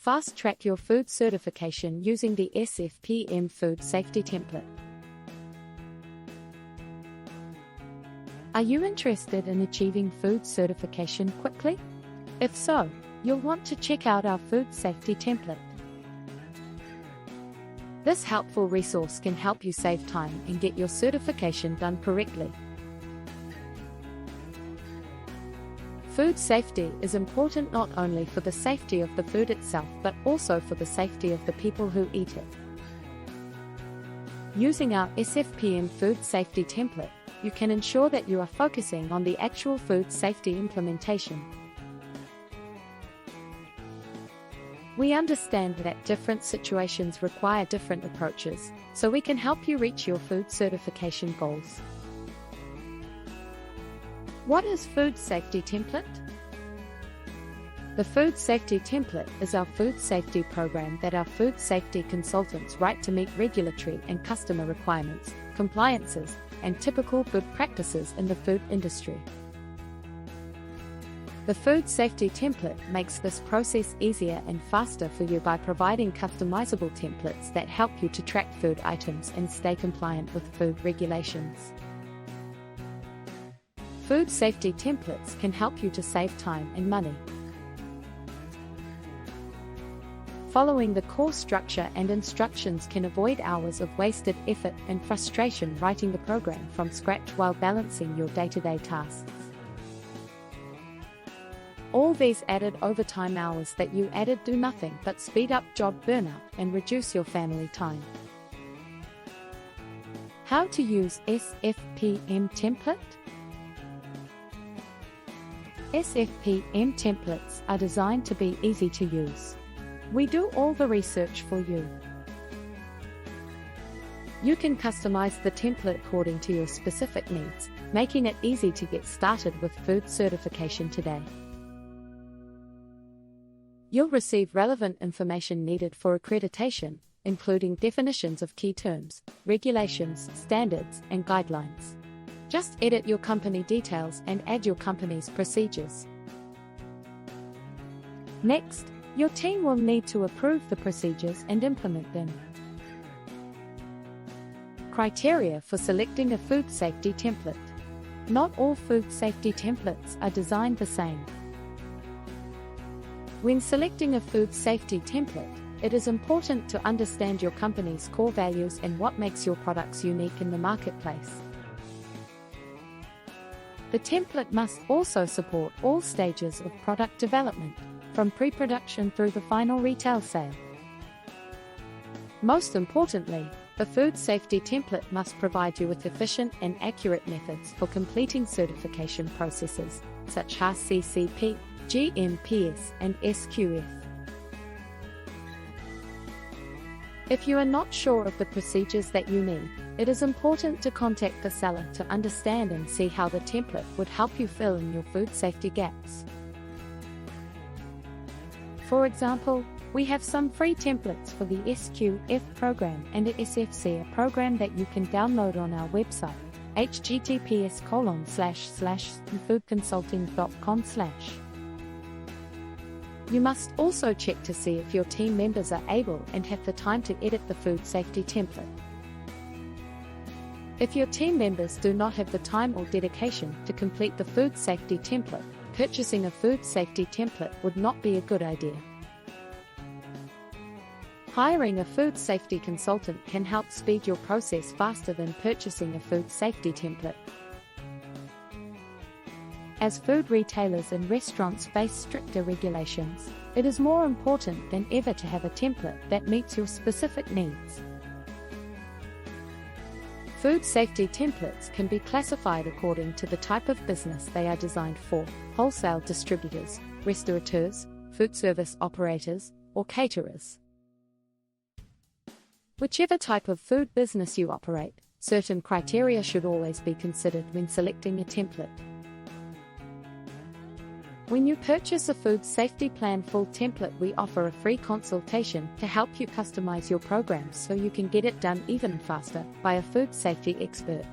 Fast-track your food certification using the SFPM Food Safety Template. Are you interested in achieving food certification quickly? If so, you'll want to check out our Food Safety Template. This helpful resource can help you save time and get your certification done correctly. Food safety is important not only for the safety of the food itself but also for the safety of the people who eat it. Using our SFPM Food Safety Template, you can ensure that you are focusing on the actual food safety implementation. We understand that different situations require different approaches, so we can help you reach your food certification goals. What is Food Safety Template? The Food Safety Template is our food safety program that our food safety consultants write to meet regulatory and customer requirements, compliances, and typical good practices in the food industry. The Food Safety Template makes this process easier and faster for you by providing customizable templates that help you to track food items and stay compliant with food regulations. Food safety templates can help you to save time and money. Following the core structure and instructions can avoid hours of wasted effort and frustration writing the program from scratch while balancing your day-to-day tasks. All these added overtime hours that you added do nothing but speed up job burnout and reduce your family time. How to use SFPM Template? SFPM templates are designed to be easy to use. We do all the research for you. You can customize the template according to your specific needs, making it easy to get started with food certification today. You'll receive relevant information needed for accreditation, including definitions of key terms, regulations, standards, and guidelines. Just edit your company details and add your company's procedures. Next, your team will need to approve the procedures and implement them. Criteria for selecting a food safety template. Not all food safety templates are designed the same. When selecting a food safety template, it is important to understand your company's core values and what makes your products unique in the marketplace. The template must also support all stages of product development, from pre-production through the final retail sale. Most importantly, the food safety template must provide you with efficient and accurate methods for completing certification processes, such as HACCP, GMPS, and SQF. If you are not sure of the procedures that you need, it is important to contact the seller to understand and see how the template would help you fill in your food safety gaps. For example, we have some free templates for the SQF program and the SFC program that you can download on our website, https://foodconsulting.com/. You must also check to see if your team members are able and have the time to edit the food safety template. If your team members do not have the time or dedication to complete the food safety template, purchasing a food safety template would not be a good idea. Hiring a food safety consultant can help speed your process faster than purchasing a food safety template. As food retailers and restaurants face stricter regulations, it is more important than ever to have a template that meets your specific needs. Food safety templates can be classified according to the type of business they are designed for: wholesale distributors, restaurateurs, food service operators, or caterers. Whichever type of food business you operate, certain criteria should always be considered when selecting a template. When you purchase a food safety plan full template, we offer a free consultation to help you customize your program so you can get it done even faster by a food safety expert.